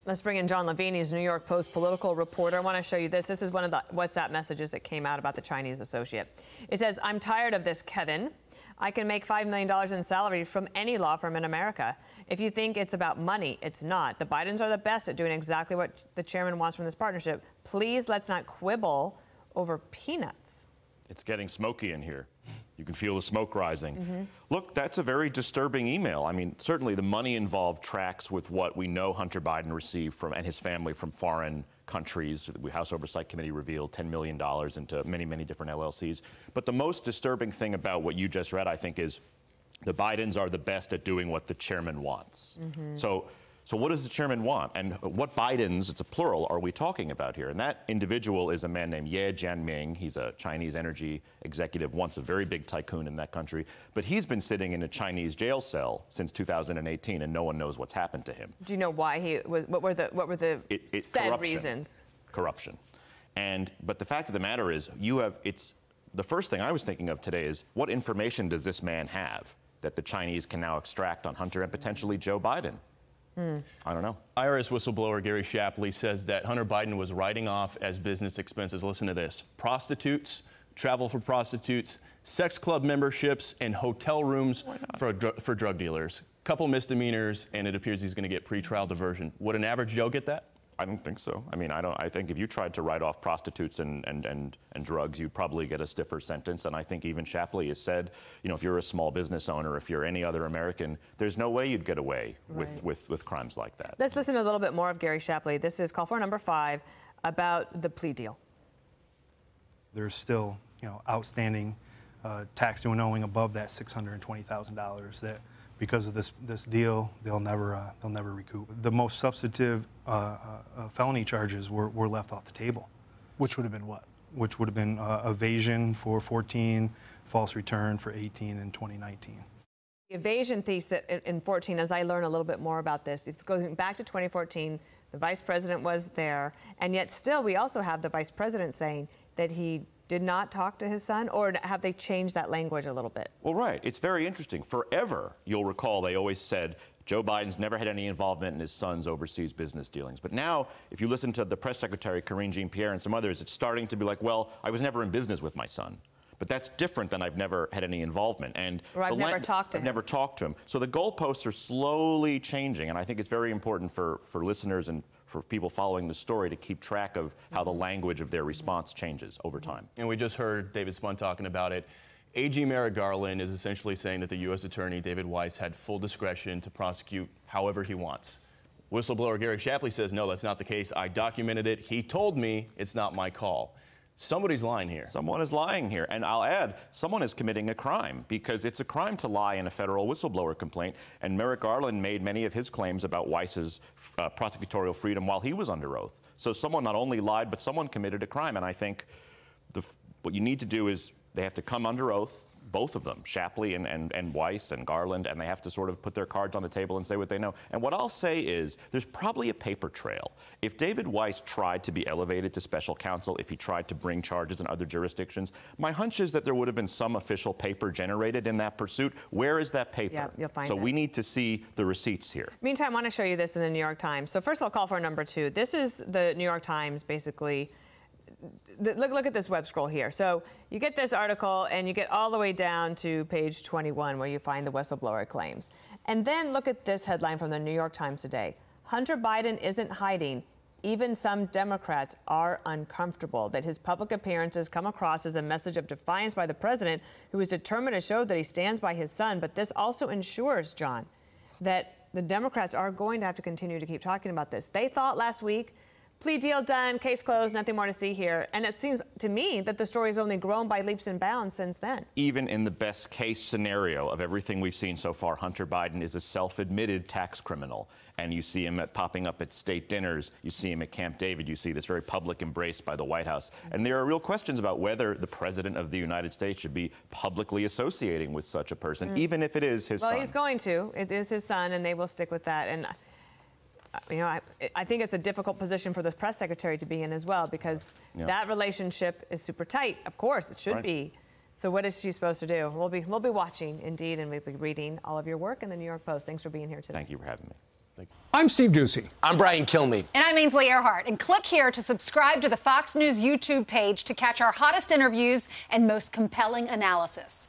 Let's bring in Jon Levine. He's a New York Post political reporter. I want to show you this. This is one of the WhatsApp messages that came out about the Chinese associate. It says, "I'm tired of this, Kevin. I can make $5 million in salary from any law firm in America. If you think it's about money, it's not. The Bidens are the best at doing exactly what the chairman wants from this partnership. Please, let's not quibble over peanuts." It's getting smoky in here. You can feel the smoke rising. Look, that's a very disturbing email. I mean, certainly the money involved tracks with what we know Hunter Biden received from and his family from foreign countries. The House Oversight Committee revealed $10 million into many, many different LLCs. But the most disturbing thing about what you just read, I think, is the Bidens are the best at doing what the chairman wants. So what does the chairman want? And what Bidens, it's a plural, are we talking about here? And that individual is a man named Ye Jianming. He's a Chinese energy executive, once a very big tycoon in that country. But he's been sitting in a Chinese jail cell since 2018, and no one knows what's happened to him. Do you know why he was? What were the said corruption. reasons? Corruption. But the fact of the matter is, the first thing I was thinking of today is, what information does this man have that the Chinese can now extract on Hunter and potentially Joe Biden? I don't know. IRS whistleblower Gary Shapley says that Hunter Biden was writing off as business expenses, listen to this, prostitutes, travel for prostitutes, sex club memberships, and hotel rooms for drug dealers. Couple misdemeanors, and it appears he's going to get pretrial diversion. Would an average Joe get that? I don't think so. I mean, I think if you tried to write off prostitutes and drugs, you'd probably get a stiffer sentence. And I think even Shapley has said, you know, if you're a small business owner, if you're any other American, there's no way you'd get away with crimes like that. Let's listen to a little bit more of Gary Shapley. This is call for number 5 about the plea deal. There's still, you know, outstanding tax due and owing above that $620,000 that, because of this deal, they'll never recoup. The most substantive felony charges were left off the table. Which would have been what? Which would have been evasion for 14, false return for 18 in 2019. The evasion piece that in 14, as I learn a little bit more about this, it's going back to 2014. The vice president was there, and yet still we also have the vice president saying that he did not talk to his son, or have they changed that language a little bit? Well, right. It's very interesting. Forever, you'll recall, they always said Joe Biden's never had any involvement in his son's overseas business dealings. But now, if you listen to the press secretary, Karine Jean-Pierre, and some others, it's starting to be like, well, I was never in business with my son. But that's different than I've never had any involvement. And or I've never talked to him. I've never talked to him. So the goalposts are slowly changing, and I think it's very important for listeners and for people following the story to keep track of how the language of their response changes over time. And we just heard David Spun talking about it. AG Merrick Garland is essentially saying that the U.S. Attorney, David Weiss, had full discretion to prosecute however he wants. Whistleblower Gary Shapley says, no, that's not the case. I documented it. He told me it's not my call. Somebody's lying here. Someone is lying here. And I'll add, someone is committing a crime, because it's a crime to lie in a federal whistleblower complaint. And Merrick Garland made many of his claims about Weiss's prosecutorial freedom while he was under oath. So someone not only lied, but someone committed a crime. And I think what you need to do is they have to come under oath, both of them, Shapley and Weiss and Garland, and they have to sort of put their cards on the table and say what they know. And what I'll say is there's probably a paper trail. If David Weiss tried to be elevated to special counsel, if he tried to bring charges in other jurisdictions, my hunch is that there would have been some official paper generated in that pursuit. Where is that paper? Yeah, you'll find so it. We need to see the receipts here. Meantime, I want to show you this in the New York Times. So first of all, call for number 2. This is the New York Times basically. Look at this web scroll here. So you get this article and you get all the way down to page 21 where you find the whistleblower claims. And then look at this headline from the New York Times today. Hunter Biden isn't hiding. Even some Democrats are uncomfortable that his public appearances come across as a message of defiance by the president, who is determined to show that he stands by his son. But this also ensures, John, that the Democrats are going to have to continue to keep talking about this. They thought last week, plea deal done, case closed, nothing more to see here. And it seems to me that the story has only grown by leaps and bounds since then. Even in the best case scenario of everything we've seen so far, Hunter Biden is a self-admitted tax criminal. And you see him popping up at state dinners. You see him at Camp David. You see this very public embrace by the White House. And there are real questions about whether the president of the United States should be publicly associating with such a person, even if it is his son. Well, he's going to. It is his son, and they will stick with that. And you know, I think it's a difficult position for the press secretary to be in as well, because that relationship is super tight. Of course, it should be. So what is she supposed to do? We'll be watching, indeed, and we'll be reading all of your work in the New York Post. Thanks for being here today. Thank you for having me. Thank you. I'm Steve Doocy. I'm Brian Kilmeade. And I'm Ainsley Earhart. And click here to subscribe to the Fox News YouTube page to catch our hottest interviews and most compelling analysis.